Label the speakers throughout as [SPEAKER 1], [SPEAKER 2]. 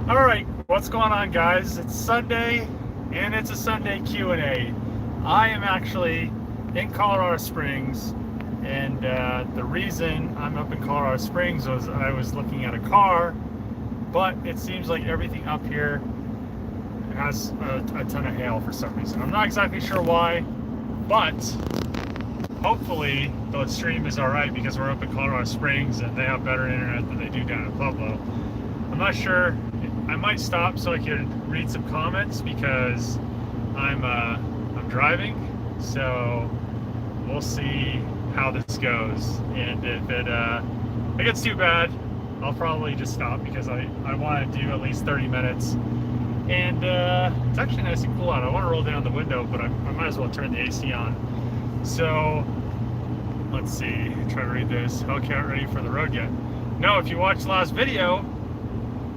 [SPEAKER 1] All right, what's going on, guys? It's Sunday, and it's a Sunday Q&A. I am actually in Colorado Springs, and the reason I'm up in Colorado Springs was I was looking at a car, but it seems like everything up here has a ton of hail for some reason. I'm not exactly sure why, but hopefully the stream is all right because we're up in Colorado Springs and they have better internet than they do down in Pueblo. I'm not sure. I might stop so I can read some comments because I'm driving, so we'll see how this goes. And if it gets too bad, I'll probably just stop because I want to do at least 30 minutes. And it's actually nice and cool out. I want to roll down the window, but I might as well turn the AC on. So let's see. Try to read this. Hellcat ready for the road yet? No. If you watched the last video,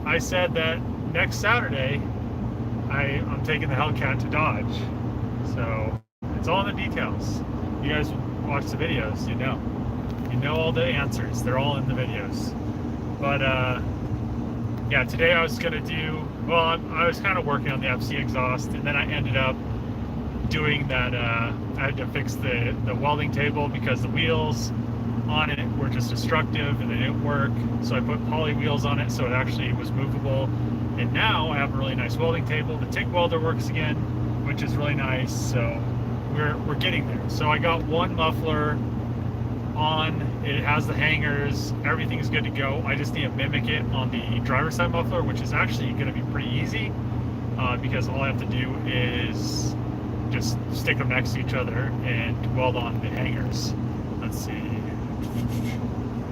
[SPEAKER 1] I said that next Saturday I'm taking the Hellcat to Dodge. So it's all in the details. You guys watch the videos, you know all the answers. They're all in the videos. But yeah, today I was gonna do, well, I was kind of working on the FC exhaust, and then I ended up doing that. I had to fix the welding table because the wheels on it were just destructive and they didn't work, so I put poly wheels on it so it actually was movable, and now I have a really nice welding table. The TIG welder works again, which is really nice, so we're getting there. So I got one muffler on, it has the hangers, everything's good to go. I just need to mimic it on the driver's side muffler, which is actually going to be pretty easy because all I have to do is just stick them next to each other and weld on the hangers. Let's see.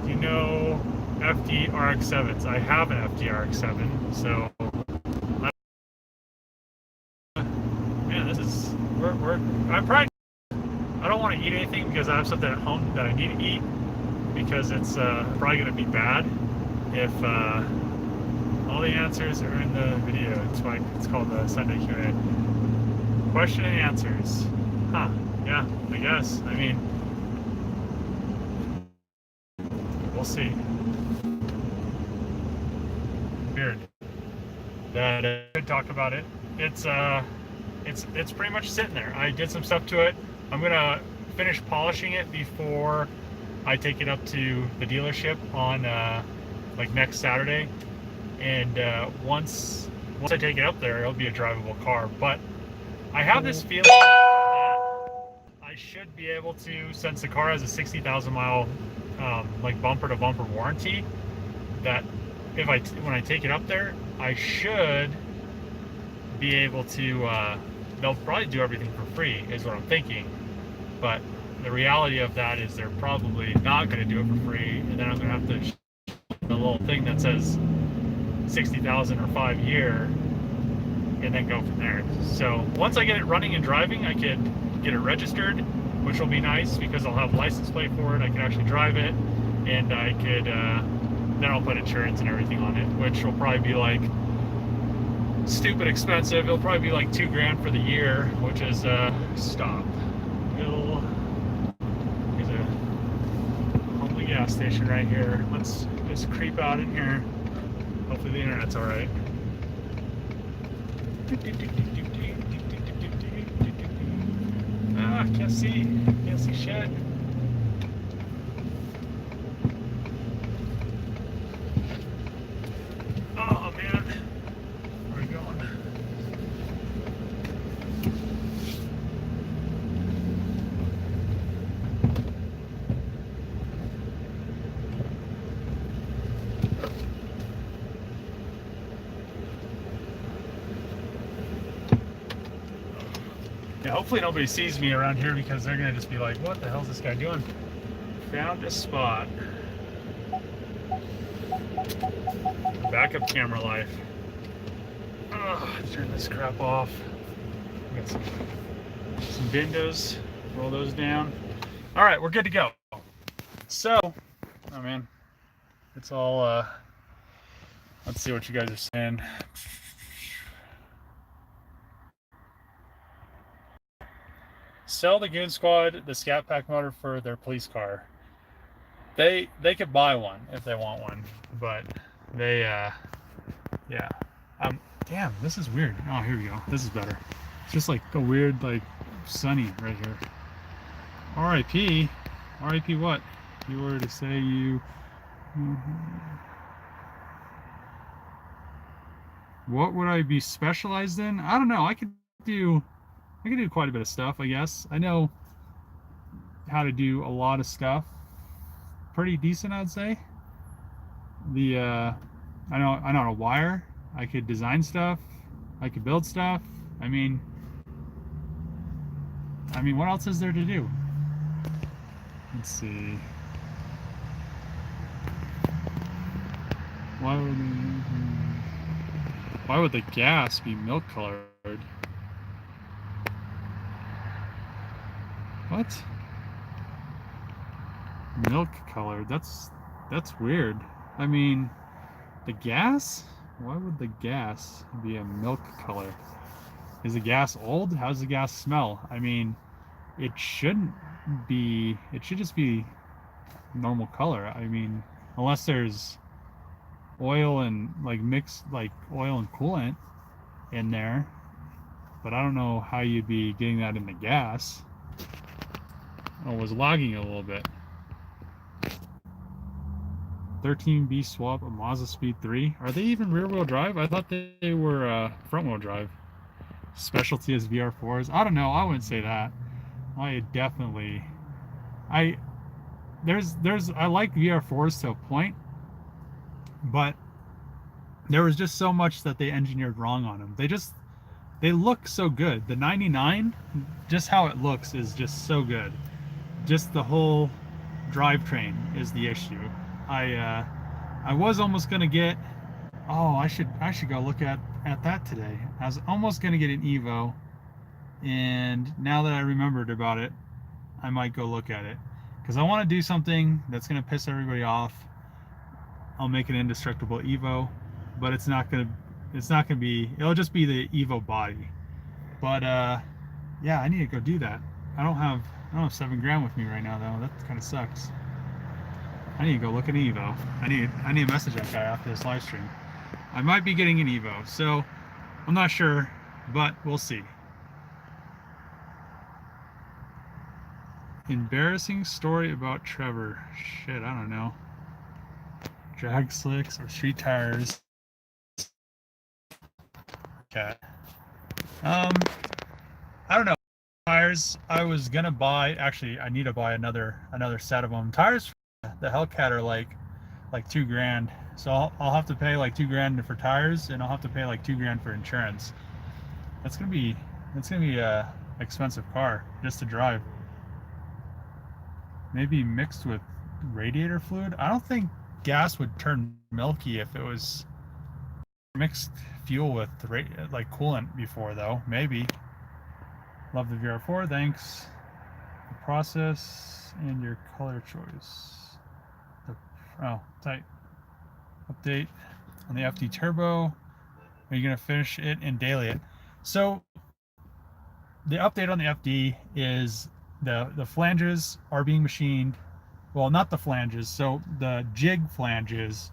[SPEAKER 1] Do you know FD RX7s? I have an FD RX7, so man, this is I'm probably, I don't want to eat anything because I have something at home that I need to eat, because it's probably going to be bad if all the answers are in the video. It's called the Sunday Q&A. Question and answers. Huh? Yeah, I guess. I mean, we'll see. Weird that I could talk about it. It's pretty much sitting there. I did some stuff to it. I'm gonna finish polishing it before I take it up to the dealership on like next Saturday. And once I take it up there, it'll be a drivable car. But I have this feeling that I should be able to, since the car has a 60,000 mile like bumper to bumper warranty, that if when I take it up there, I should be able to, they'll probably do everything for free is what I'm thinking. But the reality of that is they're probably not going to do it for free, and then I'm going to have to the little thing that says 60,000 or 5-year, and then go from there. So once I get it running and driving, I could get it registered, which will be nice because I'll have a license plate for it. I can actually drive it, and I could then I'll put insurance and everything on it, which will probably be like stupid expensive. It'll probably be like $2,000 for the year, which is stop. There's a homely gas station right here. Let's just creep out in here. Hopefully the internet's all right. Ah, can't see shit. Oh man, where are we going? Yeah, hopefully nobody sees me around here because they're gonna just be like, what the hell's this guy doing? Found a spot. Backup camera life. Oh, turn this crap off. We got some windows. Roll those down. All right, we're good to go. So, oh man, it's all, let's see what you guys are saying. Sell the Goon Squad the Scat Pack motor for their police car. They could buy one if they want one, but they yeah. Damn, this is weird. Oh, here we go. This is better. It's just like a weird, like, sunny right here. R.I.P. R.I.P. what? If you were to say you... What would I be specialized in? I don't know. I could do quite a bit of stuff, I guess. I know how to do a lot of stuff. Pretty decent, I'd say. I know how to wire. I could design stuff. I could build stuff. I mean, what else is there to do? Let's see. Why would the gas be milk colored? What? Milk colored? That's weird. I mean, the gas? Why would the gas be a milk color? Is the gas old? How does the gas smell? I mean, it shouldn't be, it should just be normal color. I mean, unless there's oil and like mixed like oil and coolant in there, but I don't know how you'd be getting that in the gas. Oh, it was lagging a little bit. 13B swap, a Mazda Speed 3. Are they even rear wheel drive? I thought they were front wheel drive. Specialty is VR4s. I don't know. I wouldn't say that. I definitely, I I like VR4s to a point, but there was just so much that they engineered wrong on them. They look so good. The 99, just how it looks is just so good. Just the whole drivetrain is the issue. I was almost gonna get, oh, I should go look at that today. I was almost gonna get an Evo, and now that I remembered about it, I might go look at it because I want to do something that's gonna piss everybody off. I'll make an indestructible Evo, but it's not gonna be, it'll just be the Evo body. But yeah, I need to go do that. I don't have 7 grand with me right now though. That kind of sucks. I need to go look at an Evo. I need to message that guy after this live stream. I might be getting an Evo, so I'm not sure, but we'll see. Embarrassing story about Trevor. Shit, I don't know. Drag slicks or street tires. Okay. I don't know. Tires. I was gonna buy. Actually, I need to buy another set of them. Tires for the Hellcat are like 2 grand. So I'll have to pay like 2 grand for tires, and I'll have to pay like 2 grand for insurance. That's gonna be a expensive car just to drive. Maybe mixed with radiator fluid. I don't think gas would turn milky if it was mixed fuel with like coolant before though. Maybe. Love the VR4, thanks. The process and your color choice. Tight. Update on the FD Turbo. Are you gonna finish it and daily it? So the update on the FD is the flanges are being machined. Well, not the flanges. So the jig flanges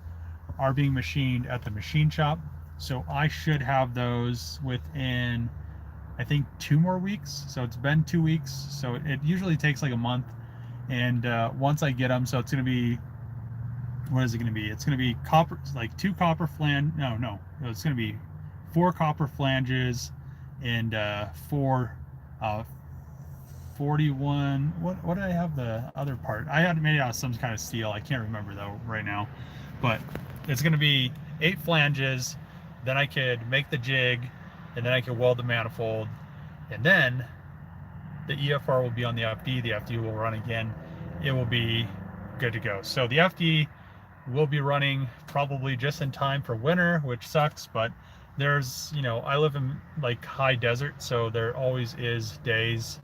[SPEAKER 1] are being machined at the machine shop. So I should have those within, I think, 2 more weeks. So it's been 2 weeks. So it usually takes like a month. And once I get them, so it's going to be, what is it going to be? It's going to be copper, like 2 copper flange. No, it's going to be 4 copper flanges and 4 41. What did I have the other part? I had made it out of some kind of steel. I can't remember though right now. But it's going to be 8 flanges. Then I could make the jig, and then I could weld the manifold, and then the EFR will be on the FD. The FD will run again. It will be good to go. So the FD will be running probably just in time for winter, which sucks, but there's, I live in like high desert, so there always is days.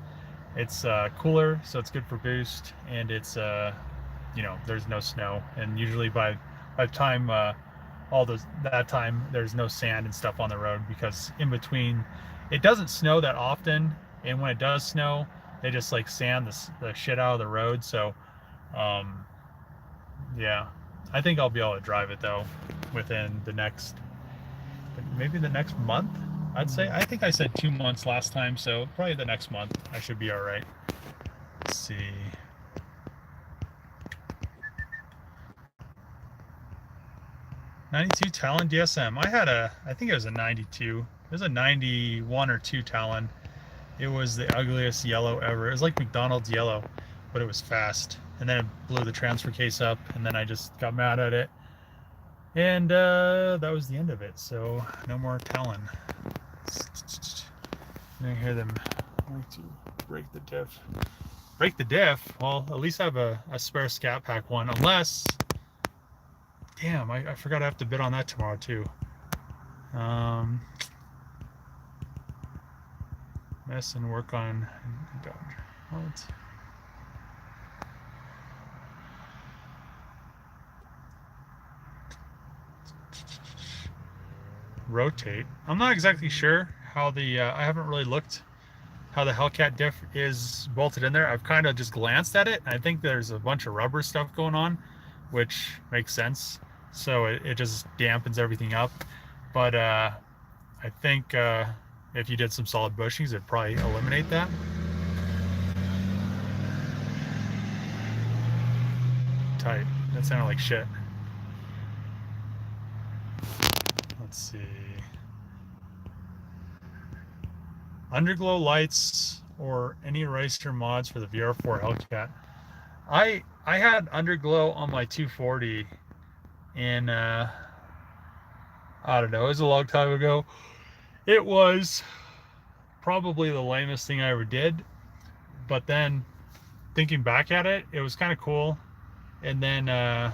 [SPEAKER 1] It's cooler, so it's good for boost, and it's there's no snow, and usually by the time that time there's no sand and stuff on the road, because in between it doesn't snow that often, and when it does snow they just like sand the shit out of the road. So yeah, I think I'll be able to drive it though within the next maybe the next month, I'd say. I think I said 2 months last time, so probably the next month I should be all right. Let's see. '92 Talon DSM. I think it was a 92. It was a 91 or 2 Talon. It was the ugliest yellow ever. It was like McDonald's yellow, but it was fast. And then it blew the transfer case up, and then I just got mad at it. And that was the end of it. So no more Talon. I hear them like to break the diff. Break the diff? Well, at least I have a spare Scat Pack one. Unless, damn, I forgot I have to bid on that tomorrow too. Mess and work on what? Rotate. I'm not exactly sure how the I haven't really looked how the Hellcat diff is bolted in there. I've kind of just glanced at it. I think there's a bunch of rubber stuff going on, which makes sense. So it just dampens everything up. But I think if you did some solid bushings, it'd probably eliminate that. Tight. That sounded like shit. Let's see. Underglow lights or any racer mods for the VR4 Hellcat. I had Underglow on my 240 in I don't know, it was a long time ago. It was probably the lamest thing I ever did, but then thinking back at it, it was kind of cool. And then I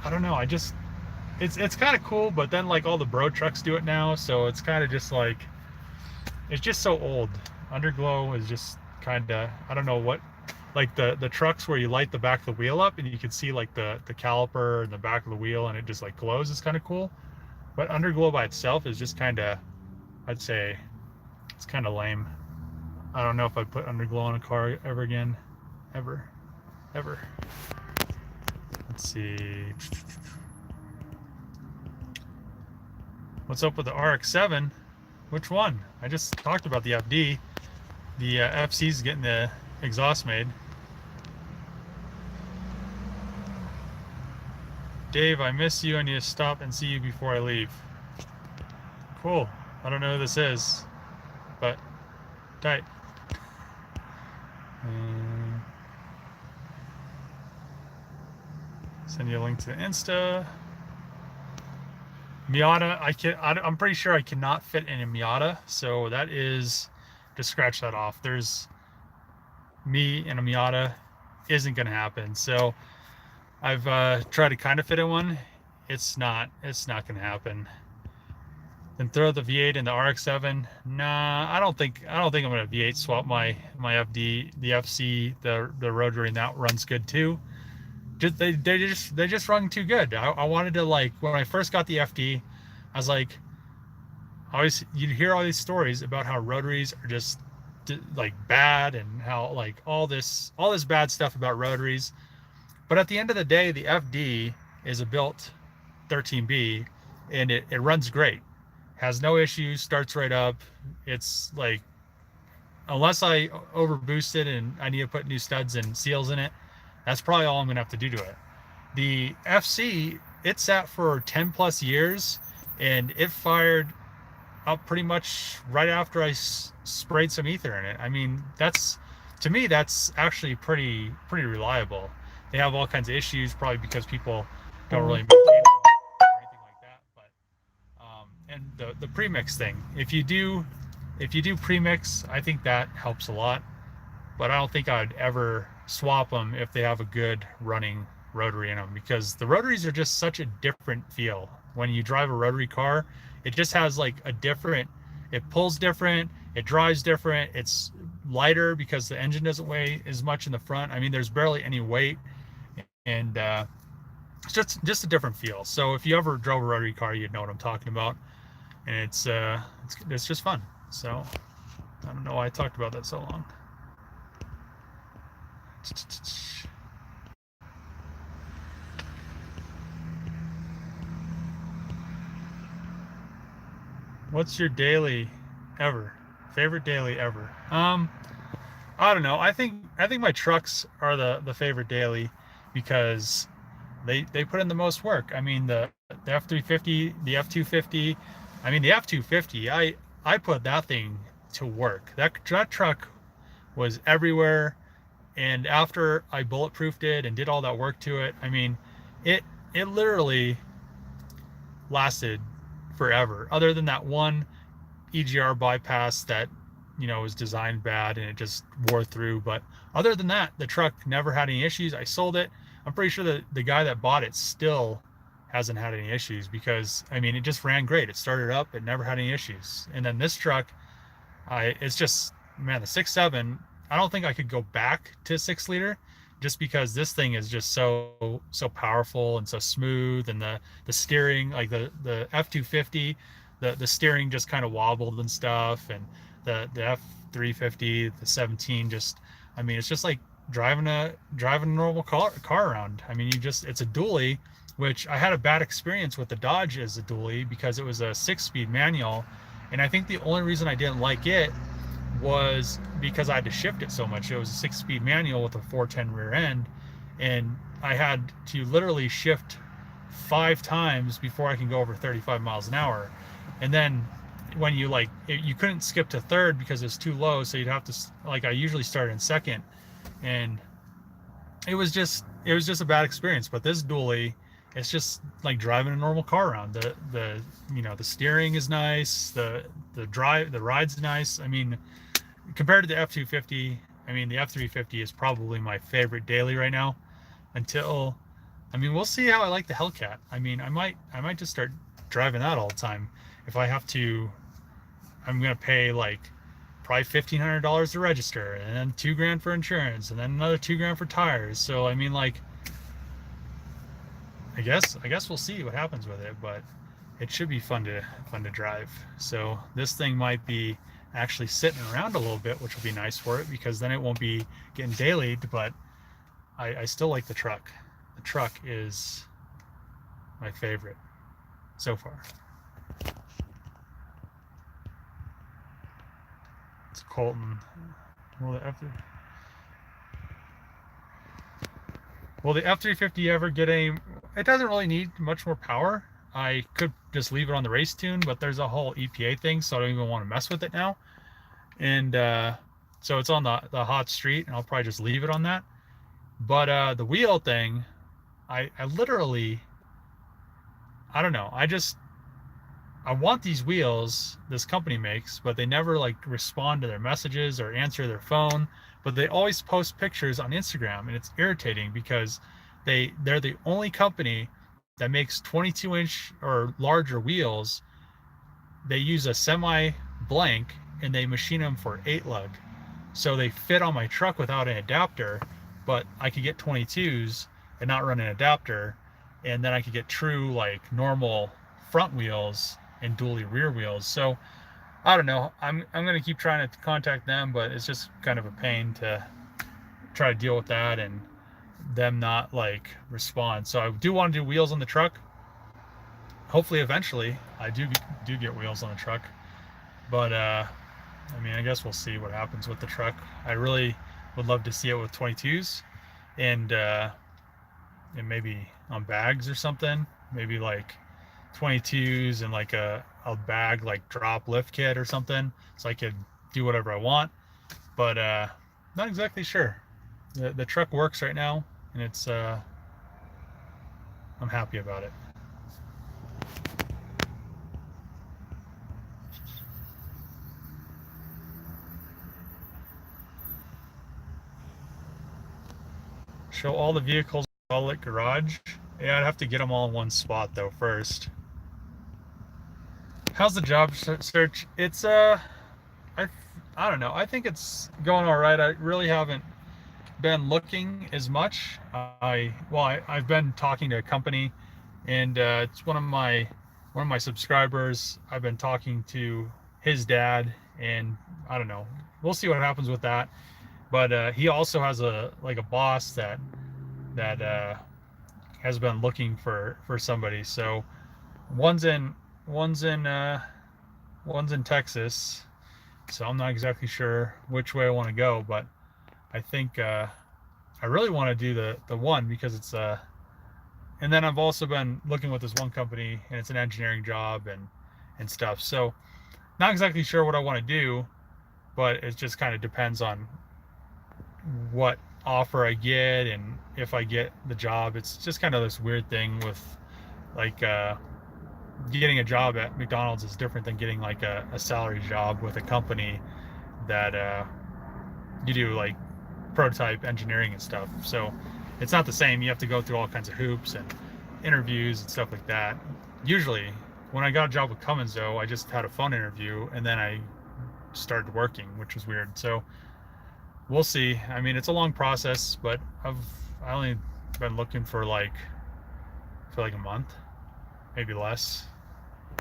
[SPEAKER 1] don't know, it's kind of cool, but then like all the bro trucks do it now, so it's kind of just like, it's just so old. Underglow is just kind of, I don't know what, like the trucks where you light the back of the wheel up and you can see like the caliper in the back of the wheel and it just like glows is kind of cool. But Underglow by itself is just kind of, I'd say it's kind of lame. I don't know if I'd put Underglow on a car ever again. Ever. Let's see. What's up with the RX7? Which one? I just talked about the FD. The FC's getting the exhaust made. Dave, I miss you. I need to stop and see you before I leave. Cool. I don't know who this is, but tight. Send you a link to the Insta. Miata, I'm pretty sure I cannot fit in a Miata, so that is, just scratch that off. There's me in a Miata isn't gonna happen. So I've tried to kind of fit in one. It's not gonna happen. Then throw the V8 in the RX7. Nah, I don't think I'm gonna V8 swap my FD, the FC, the rotary, and that runs good too. They just run too good. I wanted to, like, when I first got the FD, I was like, always you'd hear all these stories about how rotaries are just like bad and how like all this bad stuff about rotaries. But at the end of the day, the FD is a built 13B and it runs great. Has no issues, starts right up. It's like, unless I overboost it and I need to put new studs and seals in it, that's probably all I'm gonna have to do to it. The FC, it sat for 10 plus years and it fired up pretty much right after I sprayed some ether in it. I mean, to me, that's actually pretty reliable. They have all kinds of issues, probably because people don't really maintain them or anything like that. But and the premix thing, if you do premix, I think that helps a lot. But I don't think I'd ever swap them if they have a good running rotary in them, because the rotaries are just such a different feel. When you drive a rotary car, it just has like a different, it pulls different, it drives different, it's lighter because the engine doesn't weigh as much in the front. I mean, there's barely any weight, and it's just a different feel. So if you ever drove a rotary car, you'd know what I'm talking about, and it's just fun. So I don't know why I talked about that so long. What's your daily ever? Favorite daily ever? I don't know. I think my trucks are the favorite daily because they put in the most work. I mean the F350, the F250. I mean the F250. I put that thing to work. That truck was everywhere. And after I bulletproofed it and did all that work to it, I mean, it it literally lasted forever. Other than that one EGR bypass that was designed bad and it just wore through. But other than that, the truck never had any issues. I sold it. I'm pretty sure that the guy that bought it still hasn't had any issues because I mean it just ran great. It started up, it never had any issues. And then this truck, it's just man, the 6.7. I don't think I could go back to 6 liter, just because this thing is just so powerful and so smooth, and the steering, like the F250, the steering just kind of wobbled and stuff, and the F350, the 17, just I mean it's just like driving a normal car around. I mean it's a dually, which I had a bad experience with the Dodge as a dually because it was a 6-speed manual, and I think the only reason I didn't like it was because I had to shift it so much. It was a 6-speed manual with a 410 rear end, and I had to literally shift 5 times before I can go over 35 miles an hour. And then when you couldn't skip to third because it's too low, so you'd have to, like, I usually start in second, and it was just a bad experience. But this dually, it's just like driving a normal car around. The steering is nice, the ride's nice. I mean, compared to the F250, I mean the F350 is probably my favorite daily right now. Until, I mean, we'll see how I like the Hellcat. I mean, I might just start driving that all the time. If I have to, I'm gonna pay like probably $1,500 to register, and then $2,000 for insurance, and then another $2,000 for tires. So I mean, like, I guess we'll see what happens with it, but it should be fun to drive. So this thing might be actually sitting around a little bit, which will be nice for it because then it won't be getting dailied. But I still like the truck. The truck is my favorite so far. It's Colton. Will the F will the F350 ever get any? It doesn't really need much more power. I could just leave it on the race tune, but there's a whole EPA thing, so I don't even want to mess with it now. And so it's on the hot street, and I'll probably just leave it on that. But the wheel thing, I literally, I don't know. I want these wheels this company makes, but they never like respond to their messages or answer their phone. But they always post pictures on Instagram, and it's irritating because they're the only company that makes 22-inch or larger wheels. They use a semi blank and they machine them for 8 lug. So they fit on my truck without an adapter, but I could get 22s and not run an adapter. And then I could get true, like, normal front wheels and dually rear wheels. So I don't know. I'm going to keep trying to contact them, but it's just kind of a pain to try to deal with that and them not like respond. So I do want to do wheels on the truck. Hopefully eventually I do get wheels on the truck. But I mean, I guess we'll see what happens with the truck. I really would love to see it with 22s, and maybe on bags or something. Maybe like 22s and like a bag, like drop lift kit or something, so I could do whatever I want. But not exactly sure. The truck works right now, and it's I'm happy about it. Show all the vehicles all at garage. Yeah, I'd have to get them all in one spot though first. How's the job search? It's I I don't know. I think it's going all right. I really haven't been looking as much. I've been talking to a company, and it's one of my subscribers. I've been talking to his dad, and I don't know. We'll see what happens with that. But he also has a boss that has been looking for somebody. So one's in one's in Texas, so I'm not exactly sure which way I want to go, but I think I really want to do the one because it's and then I've also been looking with this one company and it's an engineering job and stuff. So not exactly sure what I want to do, but it just kind of depends on what offer I get and if I get the job. It's just kind of this weird thing with like getting a job at McDonald's is different than getting like a salary job with a company that you do like prototype engineering and stuff. So it's not the same. You have to go through all kinds of hoops and interviews and stuff like that. Usually, when I got a job with Cummins, though, I just had a phone interview and then I started working, which was weird. So we'll see. I mean, it's a long process, but I only been looking for like a month, maybe less.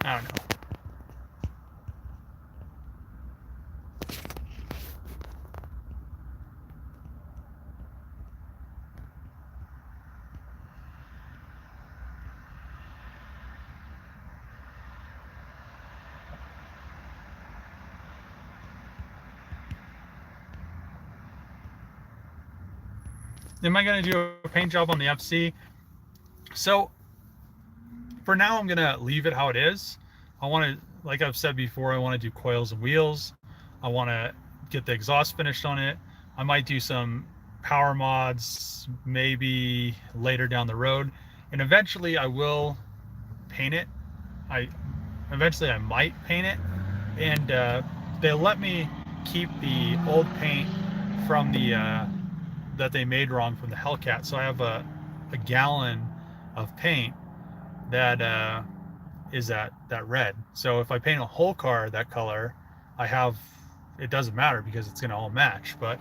[SPEAKER 1] I don't know. Am I going to do a paint job on the FC? So for now, I'm going to leave it how it is. I want to, like I've said before, I want to do coils and wheels. I want to get the exhaust finished on it. I might do some power mods maybe later down the road. And eventually I will paint it. I eventually I might paint it. And they let me keep the old paint from the that they made wrong from the Hellcat. So I have a gallon of paint that is that red. So if I paint a whole car that color, I have it doesn't matter because it's going to all match. But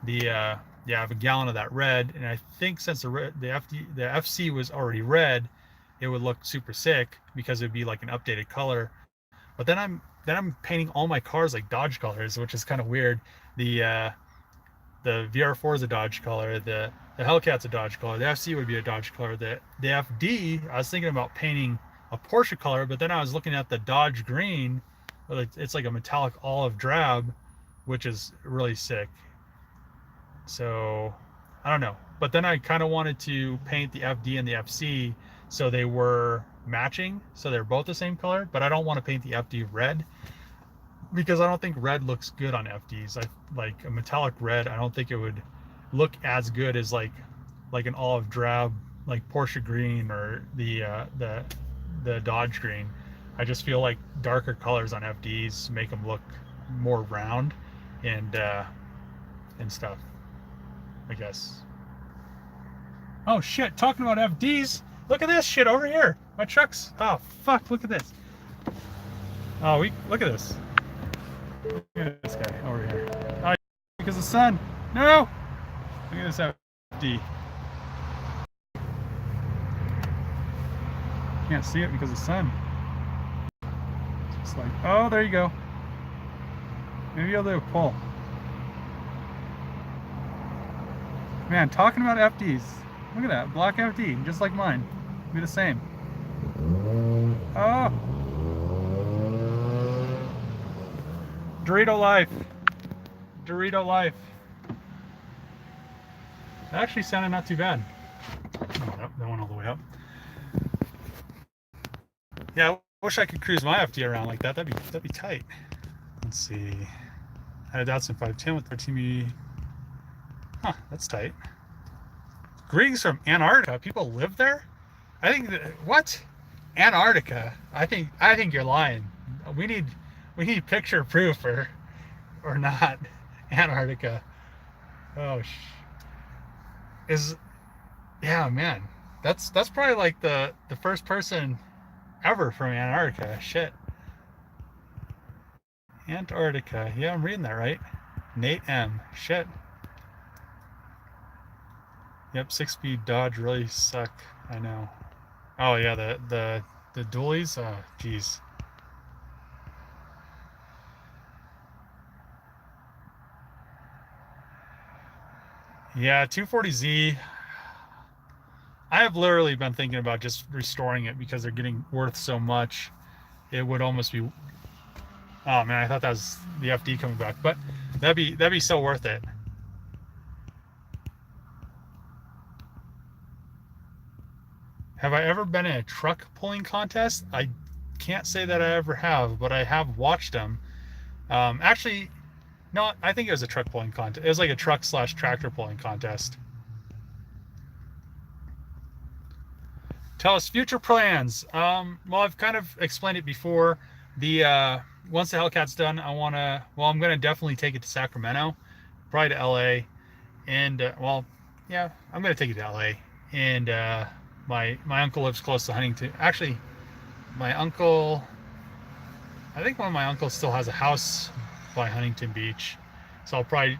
[SPEAKER 1] the yeah, I have a gallon of that red, and I think since the FC was already red, it would look super sick because it'd be like an updated color. But then I'm painting all my cars like Dodge colors, which is kind of weird. The VR4 is a Dodge color. The Hellcat's a Dodge color. The FC would be a Dodge color. The FD, I was thinking about painting a Porsche color, but then I was looking at the Dodge green. It's like a metallic olive drab, which is really sick. So I don't know. But then I kind of wanted to paint the FD and the FC so they were matching, so they're both the same color. But I don't want to paint the FD red because I don't think red looks good on FDs. I like a metallic red. I don't think it would look as good as like an olive drab, like Porsche green or the Dodge green. I just feel like darker colors on FDs make them look more round and stuff, I guess. Oh shit! Talking about FDs, look at this shit over here. My truck's. Oh fuck! Look at this. Oh, we look at this. Look at this guy over here. Oh, because the sun. No! Look at this FD. Can't see it because of the sun. It's like, oh, there you go. Maybe I'll do a pull. Man, talking about FDs. Look at that, black FD, just like mine. Be the same. Oh! Dorito life. Dorito life. That actually sounded not too bad. Oh, that went all the way up. Yeah, I wish I could cruise my FD around like that. That'd be tight. Let's see. I had a Datsun 510 with 13B. Huh, that's tight. Greetings from Antarctica. People live there? I think that, what? Antarctica? I think you're lying. We need picture proof or not. Antarctica. Oh is yeah, man. That's probably like the first person ever from Antarctica. Shit. Antarctica. Yeah, I'm reading that right. Nate M. Shit. Yep, 6-speed Dodge really suck. I know. Oh yeah, the dualies. Oh, geez. Yeah, 240Z. I have literally been thinking about just restoring it because they're getting worth so much. It would almost be Oh man, I thought that was the FD coming back, but that'd be so worth it. Have I ever been in a truck pulling contest? I can't say that I ever have, but I have watched them. Actually, no, I think it was a truck pulling contest. It was like a truck slash tractor pulling contest. Tell us future plans. Well, I've kind of explained it before. The Once the Hellcat's done, I'm gonna definitely take it to Sacramento, probably to LA, and yeah, I'm gonna take it to LA. And my uncle lives close to Huntington. Actually, my uncle, I think one of my uncles still has a house by Huntington Beach, so I'll probably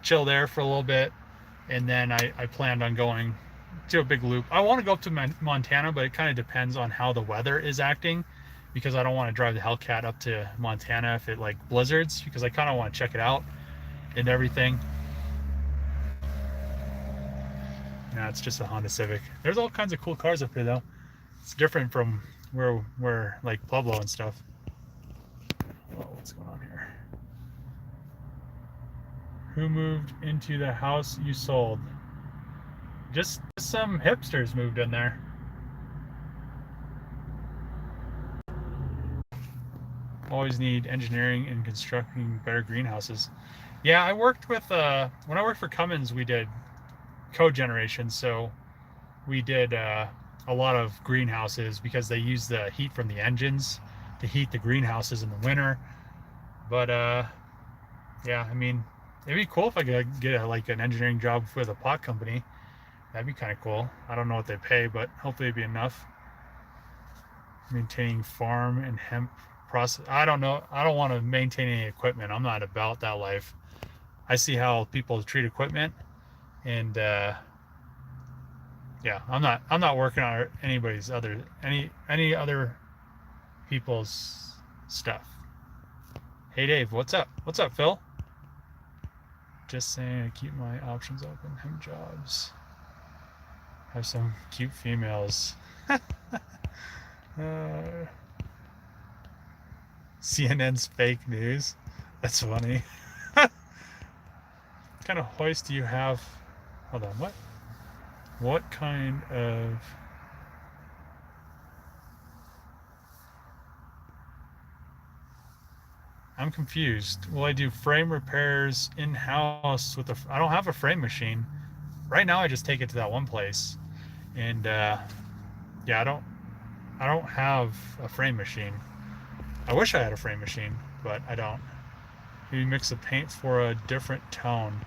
[SPEAKER 1] chill there for a little bit, and then I planned on going to a big loop. I want to go up to Montana, but it kind of depends on how the weather is acting, because I don't want to drive the Hellcat up to Montana if it like blizzards, because I kind of want to check it out and everything. No, it's just a Honda Civic. There's all kinds of cool cars up here though. It's different from where like Pueblo and stuff. Oh, what's going on here? Who moved into the house you sold? Just some hipsters moved in there. Always need engineering and constructing better greenhouses. Yeah, I worked with when I worked for Cummins, we did code generation, so we did a lot of greenhouses because they use the heat from the engines to heat the greenhouses in the winter. But yeah, I mean, it'd be cool if I could get like an engineering job with a pot company. That'd be kind of cool. I don't know what they pay, but hopefully it'd be enough. Maintaining farm and hemp process. I don't know. I don't want to maintain any equipment. I'm not about that life. I see how people treat equipment, and yeah, I'm not working on any other people's stuff. Hey Dave, what's up? What's up, Phil? Just saying, I keep my options open. Hemp jobs. Have some cute females. CNN's fake news. That's funny. What kind of hoist do you have? Hold on, what? What kind of... I'm confused. Will I do frame repairs in-house with a... I don't have a frame machine. Right now I just take it to that one place. And yeah, I don't have a frame machine. I wish I had a frame machine, but I don't. Maybe mix the paint for a different tone.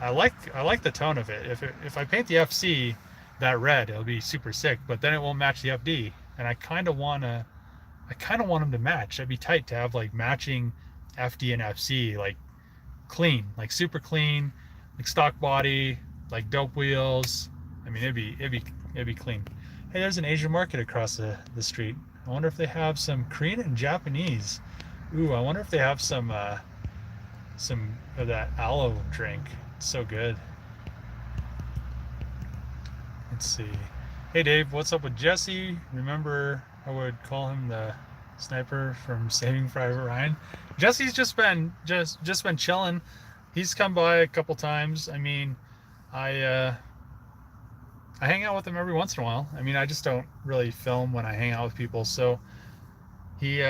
[SPEAKER 1] I like the tone of it. If I paint the FC that red, it'll be super sick, but then it won't match the FD. And I kind of want them to match. That'd be tight to have like matching FD and FC, like clean, like super clean, like stock body, like dope wheels. I mean, it'd be clean. Hey, there's an Asian market across the street. I wonder if they have some Korean and Japanese. Ooh, I wonder if they have some of that aloe drink. It's so good. Let's see. Hey Dave, what's up with Jesse? Remember I would call him the sniper from Saving Private Ryan? Jesse's just been chilling. He's come by a couple times. I mean, I I hang out with him every once in a while. I mean, I just don't really film when I hang out with people, so he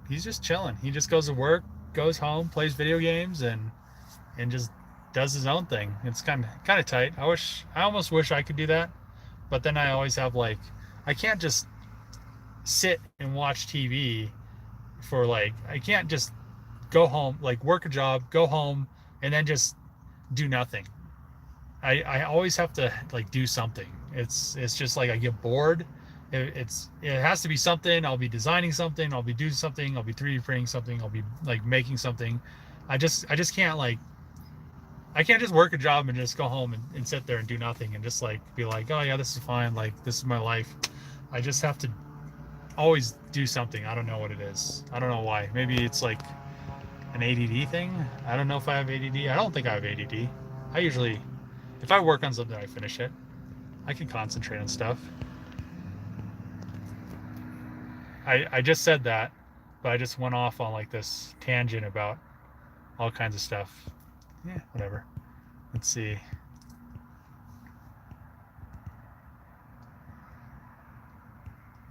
[SPEAKER 1] he's just chilling. He just goes to work, goes home, plays video games, and just does his own thing. It's kind of tight. I almost wish I could do that, but then I always have like, I can't just sit and watch TV for like, I can't just go home, like work a job, go home, and then just do nothing. I always have to like do something. It's just like I get bored. It has to be something. I'll be designing something. I'll be doing something. I'll be 3D printing something. I'll be like making something. I just can't like, I can't just work a job and just go home and sit there and do nothing and just like be like, oh yeah, this is fine. Like this is my life. I just have to always do something. I don't know what it is. I don't know why. Maybe it's like an ADD thing. I don't know if I have ADD. I don't think I have ADD. I usually, if I work on something, I finish it. I can concentrate on stuff. I just said that, but I just went off on like this tangent about all kinds of stuff. Yeah, whatever. Let's see.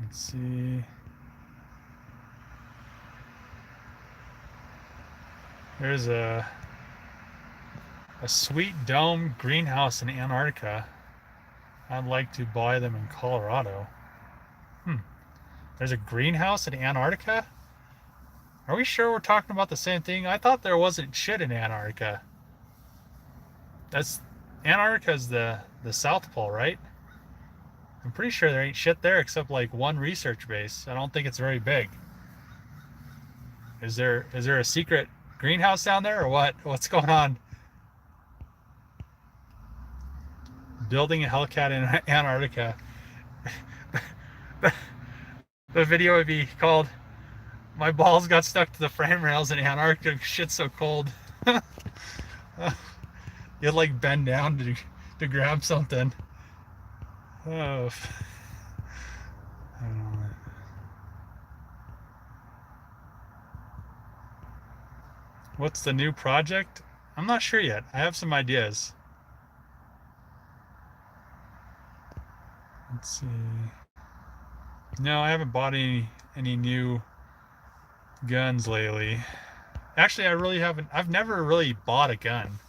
[SPEAKER 1] Let's see. There's a sweet dome greenhouse in Antarctica. I'd like to buy them in Colorado. Hmm. There's a greenhouse in Antarctica? Are we sure we're talking about the same thing? I thought there wasn't shit in Antarctica. That's Antarctica's the South Pole, right? I'm pretty sure there ain't shit there except like one research base. I don't think it's very big. Is there a secret greenhouse down there or what? What's going on? Building a Hellcat in Antarctica. The video would be called "My balls got stuck to the frame rails in Antarctica. Shit's so cold." You'd like bend down to grab something. Oh, I don't know. What's the new project? I'm not sure yet. I have some ideas. Let's see. No, I haven't bought any new guns lately. Actually, I really haven't. I've never really bought a gun.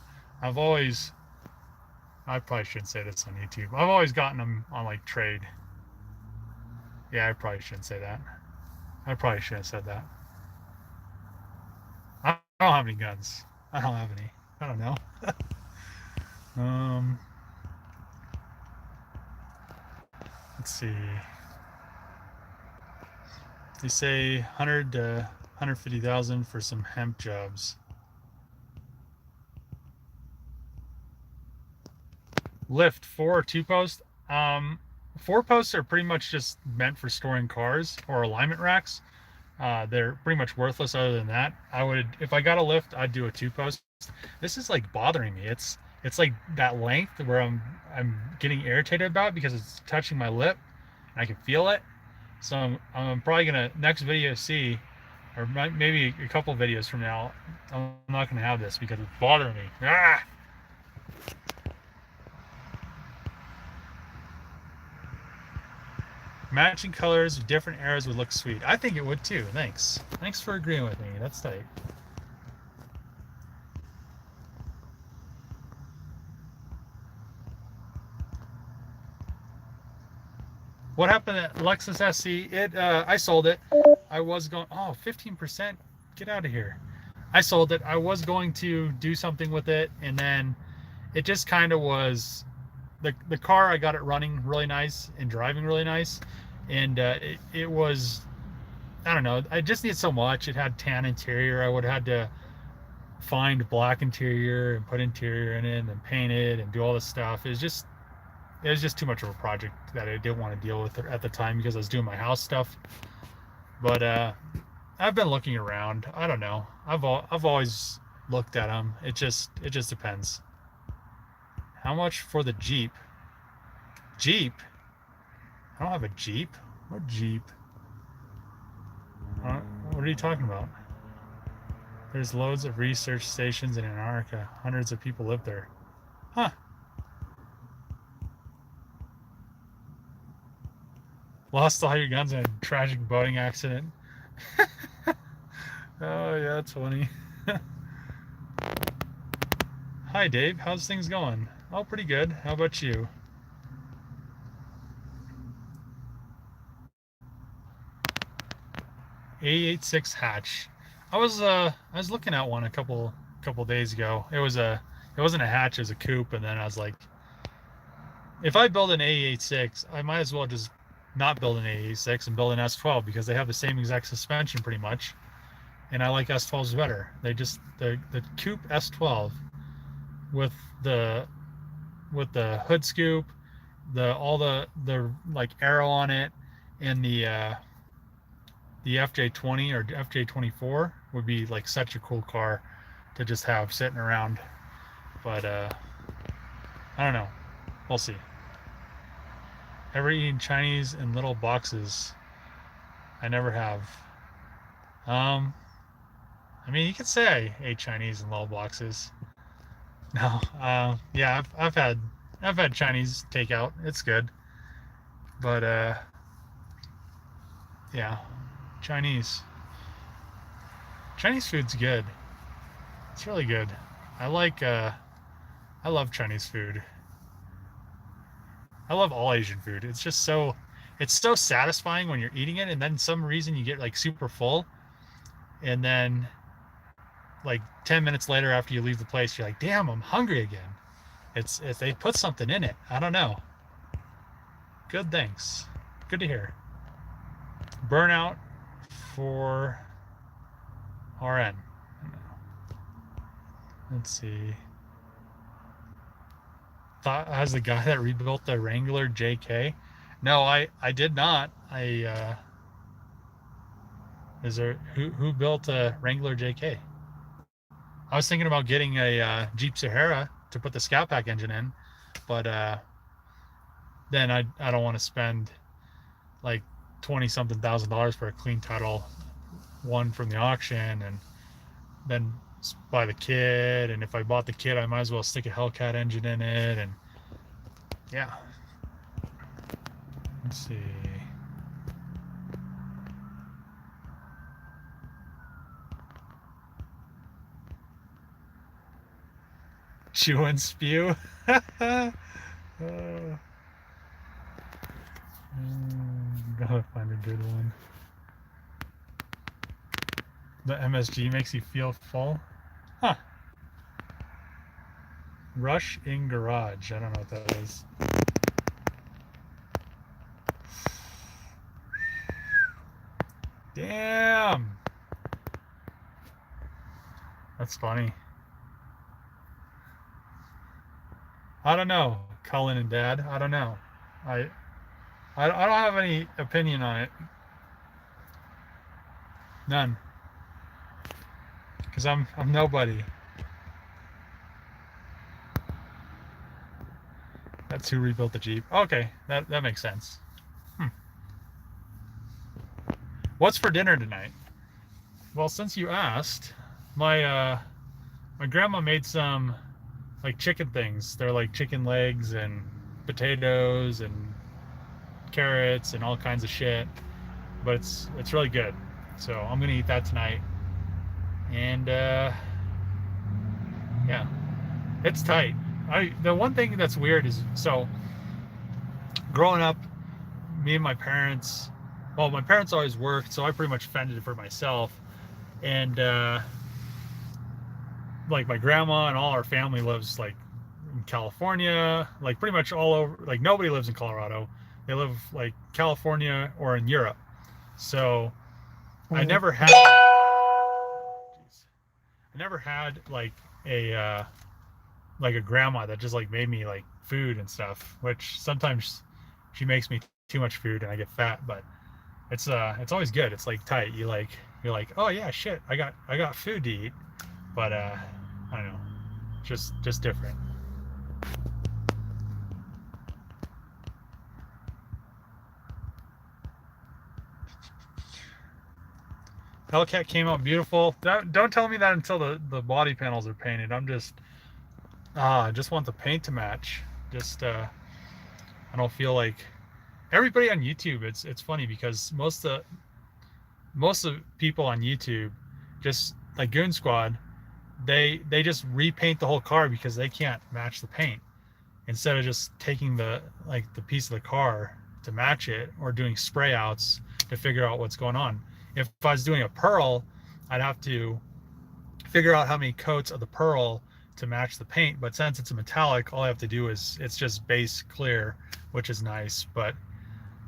[SPEAKER 1] I've always. I probably shouldn't say this on YouTube. I've always gotten them on like trade. Yeah, I probably shouldn't say that. I probably should have said that. I don't have any guns. I don't have any. I don't know. um, let's see. They say 100 to 150,000 for some hemp jobs. Lift 4 or 2 post. 4 posts are pretty much just meant for storing cars or alignment racks. They're pretty much worthless other than that. I would, if I got a lift, I'd do a 2 post. This is like bothering me. It's like that length where I'm getting irritated about because it's touching my lip and I can feel it. So I'm probably gonna next video see, or maybe a couple videos from now, I'm not gonna have this because it's bothering me. Ah! Matching colors with different eras would look sweet. I think it would too. Thanks. Thanks for agreeing with me. That's tight. What happened at Lexus SC? I sold it. I was going, oh, 15%. Get out of here. I sold it. I was going to do something with it, and then it just kind of was, the car, I got it running really nice and driving really nice, and it was, I don't know, I just need so much. It had tan interior. I would have had to find black interior and put interior in it and paint it and do all this stuff. It was just too much of a project that I didn't want to deal with at the time because I was doing my house stuff. But I've been looking around. I don't know. I've always looked at them. It just depends. How much for the Jeep? Jeep? I don't have a Jeep. What Jeep? What are you talking about? There's loads of research stations in Antarctica. Hundreds of people live there. Huh. Lost all your guns in a tragic boating accident. Oh, yeah, that's funny. Hi, Dave. How's things going? Oh, pretty good. How about you? A86 hatch. I was looking at one a couple days ago. It wasn't a hatch, it was a coupe, and then I was like, if I build an A86, I might as well just not build an A86 and build an S12 because they have the same exact suspension pretty much. And I like S12s better. They just the coupe S12 with the hood scoop, all the like arrow on it, and the FJ20 or FJ24 would be like such a cool car to just have sitting around. But I don't know. We'll see. Ever eaten Chinese in little boxes? I never have. Um, I mean, you could say I ate Chinese in little boxes. No, yeah, I've had Chinese takeout. It's good, but yeah, Chinese Chinese food's good. It's really good. I like I love Chinese food. I love all Asian food. It's so satisfying when you're eating it, and then some reason you get like super full, and then like 10 minutes later after you leave the place, you're like, damn, I'm hungry again. It's they put something in it. I don't know. Good things. Good to hear. Burnout for RN. Let's see. Thought as the guy that rebuilt the Wrangler JK. No, I did not. Is there who built a Wrangler JK? I was thinking about getting a Jeep Sahara to put the Scout Pack engine in, but then I don't want to spend like 20 something thousand dollars for a clean title one from the auction, and then buy the kit. And if I bought the kit, I might as well stick a Hellcat engine in it. And yeah, let's see. Chew and spew. Gotta find a good one. The MSG makes you feel full. Huh. Rush in garage. I don't know what that is. Damn. That's funny. I don't know, Cullen and Dad. I don't know. I I don't have any opinion on it. None. Because I'm nobody. That's who rebuilt the Jeep. Okay, that makes sense. Hmm. What's for dinner tonight? Well, since you asked, my grandma made some like chicken things. They're like chicken legs and potatoes and carrots and all kinds of shit. But it's really good. So I'm gonna eat that tonight. And yeah, it's tight. The one thing that's weird is, so growing up, me and my parents, well, my parents always worked, so I pretty much fended for myself. And like my grandma and all our family lives like in California, like pretty much all over. Like nobody lives in Colorado. They live like California or in Europe. So I never had, I never had like a grandma that just like made me like food and stuff. Which sometimes she makes me too much food and I get fat, but it's always good. It's like tight. You're like, oh yeah, shit, I got food to eat. But I don't know, just different. Hellcat came out beautiful. Don't tell me that until the body panels are painted. I just want the paint to match. Just I don't feel like everybody on YouTube. It's funny because most of people on YouTube, just like Goon Squad, they just repaint the whole car because they can't match the paint, instead of just taking the piece of the car to match it, or doing spray outs to figure out what's going on. If I was doing a pearl, I'd have to figure out how many coats of the pearl to match the paint. But since it's a metallic, all I have to do is, it's just base clear, which is nice. But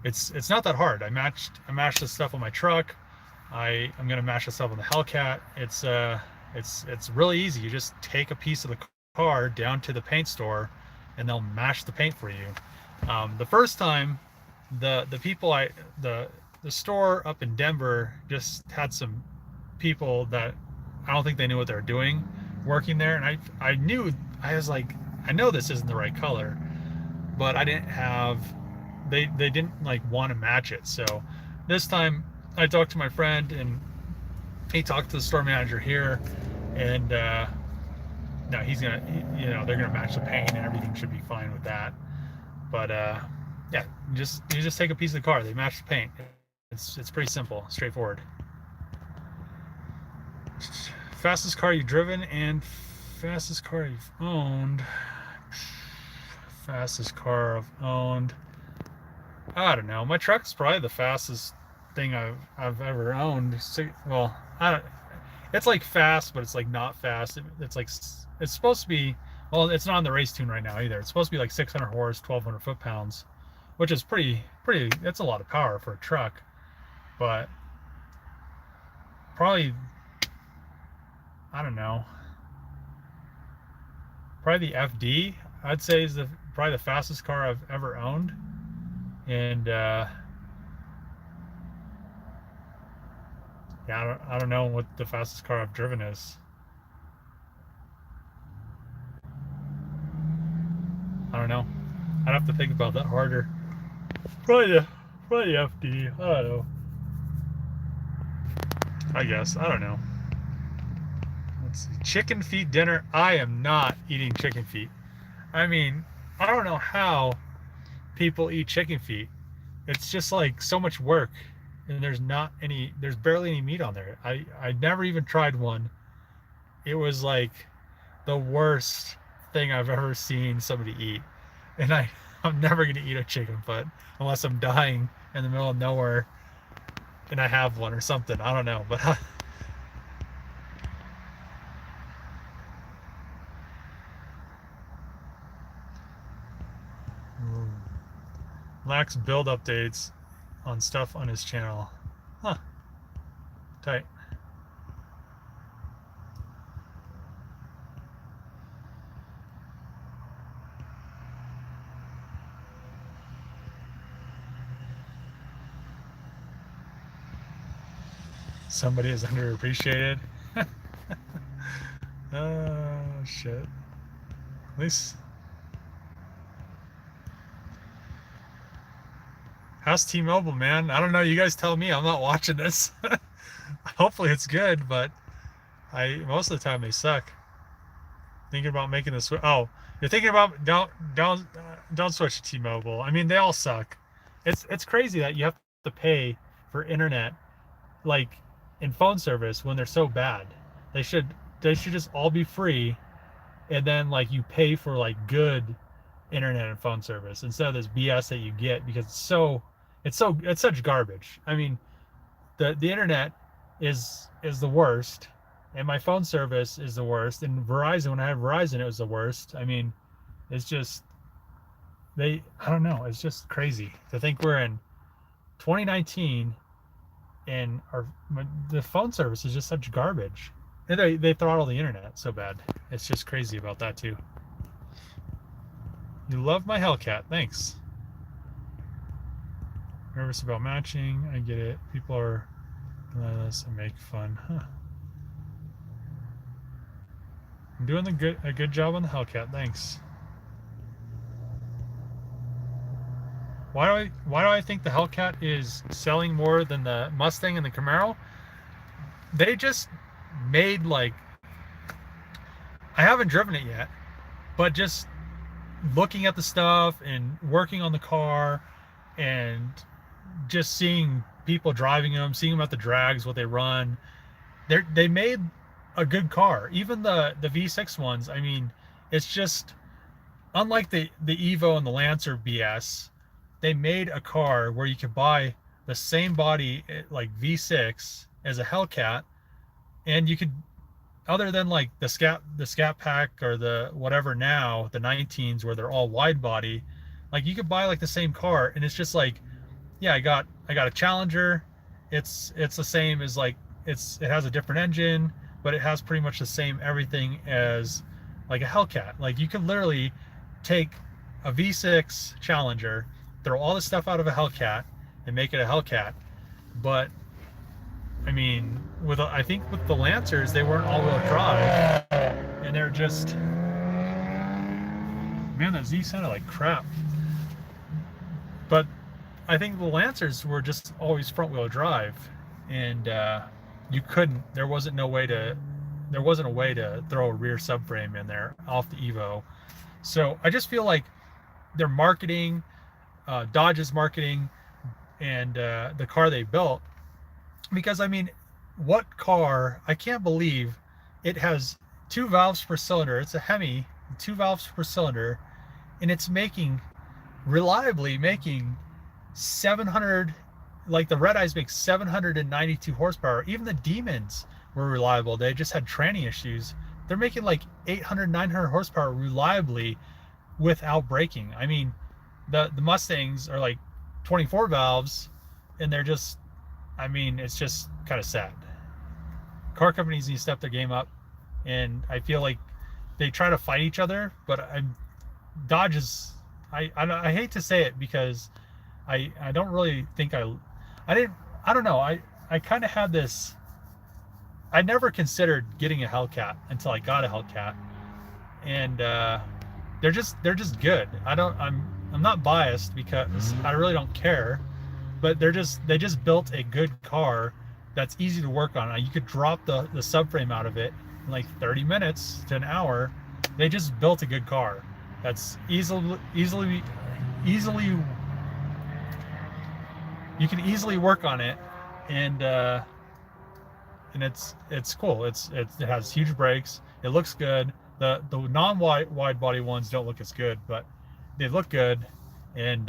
[SPEAKER 1] it's not that hard. I matched this stuff on my truck. I'm gonna match this stuff on the Hellcat. It's really easy. You just take a piece of the car down to the paint store, and they'll match the paint for you. The first time, the people the store up in Denver just had some people that I don't think they knew what they were doing working there, and I knew, I was like, I know this isn't the right color, but I didn't have, they didn't like want to match it. So this time I talked to my friend, and he talked to the store manager here, and no, he's gonna, they're gonna match the paint and everything should be fine with that. But yeah, you just take a piece of the car, they match the paint. It's pretty simple, straightforward. Fastest car you've driven and fastest car you've owned. Fastest car I've owned. I don't know. My truck's probably the fastest thing I've ever owned. Well, I don't. It's like fast, but it's like not fast. It's like it's supposed to be. Well, it's not on the race tune right now either. It's supposed to be like 600 horse, 1,200 foot-pounds, which is pretty. That's a lot of power for a truck. But probably, I don't know. Probably the FD, I'd say, is probably the fastest car I've ever owned. And yeah, I don't know what the fastest car I've driven is. I don't know. I'd have to think about that harder. Probably the FD. I don't know. I guess. I don't know. Let's see. Chicken feet dinner. I am not eating chicken feet. I mean, I don't know how people eat chicken feet. It's just like so much work, and there's barely any meat on there. I never even tried one. It was like the worst thing I've ever seen somebody eat. And I'm never gonna eat a chicken foot unless I'm dying in the middle of nowhere and I have one or something. I don't know, but Lax build updates on stuff on his channel. Huh. Tight. Somebody is underappreciated. Oh shit. At least how's T-Mobile, man? I don't know. You guys tell me. I'm not watching this. Hopefully it's good, but most of the time they suck. Thinking about making the switch. Oh, you're thinking about don't switch to T-Mobile. I mean, they all suck. It's crazy that you have to pay for internet, like in phone service, when they're so bad. They should just all be free, and then like you pay for like good internet and phone service instead of this BS that you get, because it's such garbage. I mean, the internet is the worst, and my phone service is the worst. And Verizon, when I had Verizon, it was the worst. I mean, it's just I don't know. It's just crazy to think we're in 2019 and the phone service is just such garbage. And they throttle the internet so bad. It's just crazy about that too. You love my Hellcat, thanks. Nervous about matching, I get it. People are this and make fun. Huh. I'm doing a good job on the Hellcat, thanks. Why do I think the Hellcat is selling more than the Mustang and the Camaro? They just made, like, I haven't driven it yet, but just looking at the stuff and working on the car and just seeing people driving them, seeing them at the drags, what they run, they made a good car. Even the V6 ones, I mean, it's just unlike the Evo and the Lancer BS. They made a car where you could buy the same body, like V6, as a Hellcat, and you could, other than like the Scat Pack or the whatever now, the 19s where they're all wide body, like you could buy like the same car, and it's just like, yeah, I got a Challenger. It's the same as, like, it has a different engine, but it has pretty much the same everything as like a Hellcat. Like you could literally take a V6 Challenger, throw all the stuff out of a Hellcat, and make it a Hellcat. But I mean, I think with the Lancers, they weren't all-wheel drive, and they're just, man, that Z sounded like crap. But I think the Lancers were just always front-wheel drive, and you couldn't. There wasn't a way to throw a rear subframe in there off the Evo. So I just feel like their marketing, Dodge's marketing, and the car they built. Because I mean, what car? I can't believe it has two valves per cylinder. It's a Hemi, two valves per cylinder, and it's reliably making 700. Like the Red Eyes make 792 horsepower. Even the Demons were reliable. They just had tranny issues. They're making like 800, 900 horsepower reliably without braking. I mean, the Mustangs are like 24 valves, and they're just, I mean, it's just kind of sad. Car companies need to step their game up, and I feel like they try to fight each other, but Dodge is, I hate to say it because I don't really think I don't know. I kind of had this. I never considered getting a Hellcat until I got a Hellcat, and they're just good. I'm not biased because I really don't care, but they just built a good car that's easy to work on. You could drop the subframe out of it in like 30 minutes to an hour. They just built a good car that's easily you can easily work on it, and it's cool. It has huge brakes. It looks good. The non-wide body ones don't look as good, but they look good, and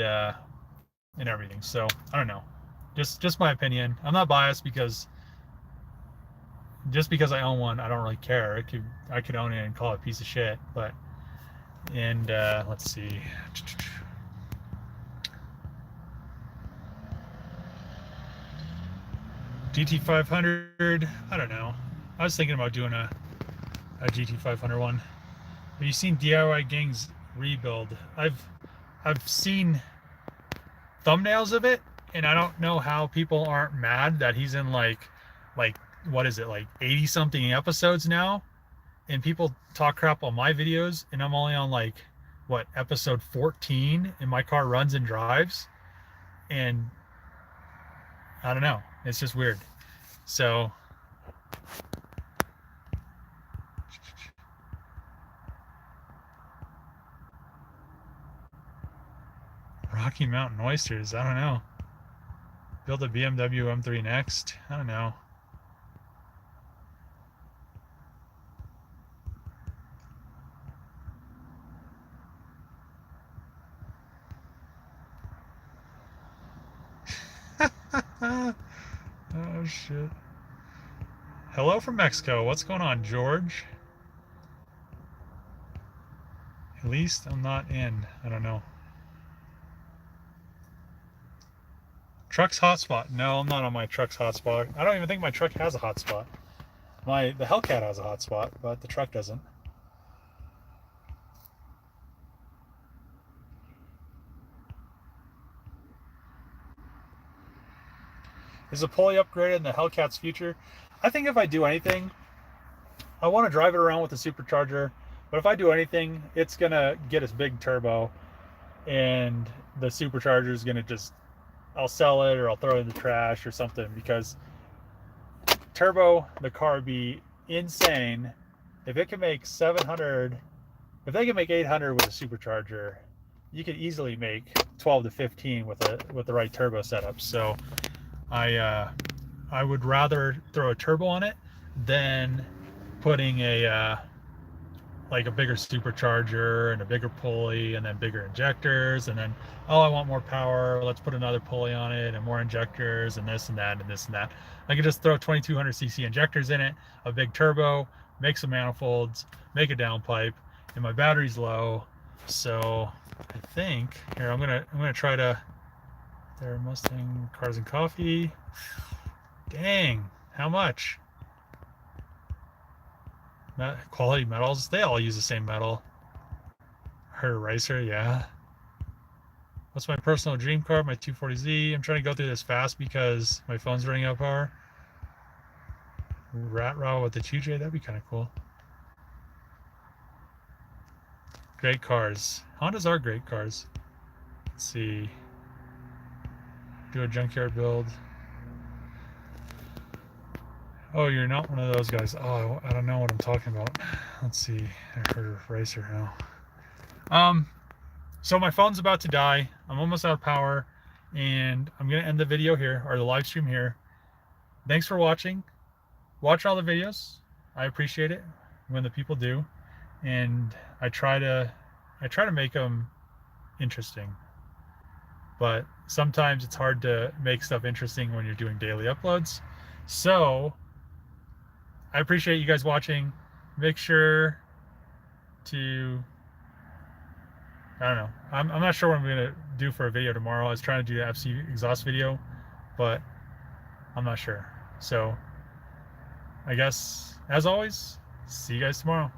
[SPEAKER 1] everything. So I don't know. Just my opinion. I'm not biased because just because I own one, I don't really care. I could own it and call it a piece of shit. But let's see. GT500. I don't know. I was thinking about doing a GT500 one. Have you seen DIY Gang's rebuild? I've seen thumbnails of it, and I don't know how people aren't mad that he's in like what is it, like 80 something episodes now, and people talk crap on my videos, and I'm only on like what, episode 14, and my car runs and drives, and I don't know. It's just weird. So Rocky Mountain oysters, I don't know. Build a BMW M3 next. I don't know. Oh shit. Hello from Mexico. What's going on, George? At least I'm not in. I don't know. Truck's hotspot. No, I'm not on my truck's hotspot. I don't even think my truck has a hotspot. The Hellcat has a hotspot, but the truck doesn't. Is a pulley upgraded in the Hellcat's future? I think if I do anything, I want to drive it around with a supercharger. But if I do anything, it's gonna get a big turbo, and the supercharger is gonna just, I'll sell it or I'll throw it in the trash or something, because turbo, the car would be insane. If it can make 700, if they can make 800 with a supercharger, you could easily make 12 to 15 with the right turbo setup. So I would rather throw a turbo on it than putting a like a bigger supercharger and a bigger pulley and then bigger injectors, and then, oh, I want more power, let's put another pulley on it and more injectors and this and that and this and that. I could just throw 2200cc injectors in it, a big turbo, make some manifolds, make a downpipe, and my battery's low. So I think here I'm gonna try to. There, Mustang Cars and Coffee. Dang, how much? Quality metals, they all use the same metal. Her Racer, yeah. What's my personal dream car? My 240Z. I'm trying to go through this fast because my phone's running out of power. Rat Raw with the 2J, that'd be kind of cool. Great cars. Hondas are great cars. Let's see. Do a junkyard build. Oh, you're not one of those guys. Oh, I don't know what I'm talking about. Let's see. I heard a racer now. So my phone's about to die. I'm almost out of power, and I'm gonna end the video here, or the live stream here. Thanks for watching. Watch all the videos. I appreciate it when the people do, and I try to make them interesting. But sometimes it's hard to make stuff interesting when you're doing daily uploads. So I appreciate you guys watching. Make sure to, I don't know. I'm not sure what I'm gonna do for a video tomorrow. I was trying to do the FC exhaust video, but I'm not sure. So I guess, as always, see you guys tomorrow.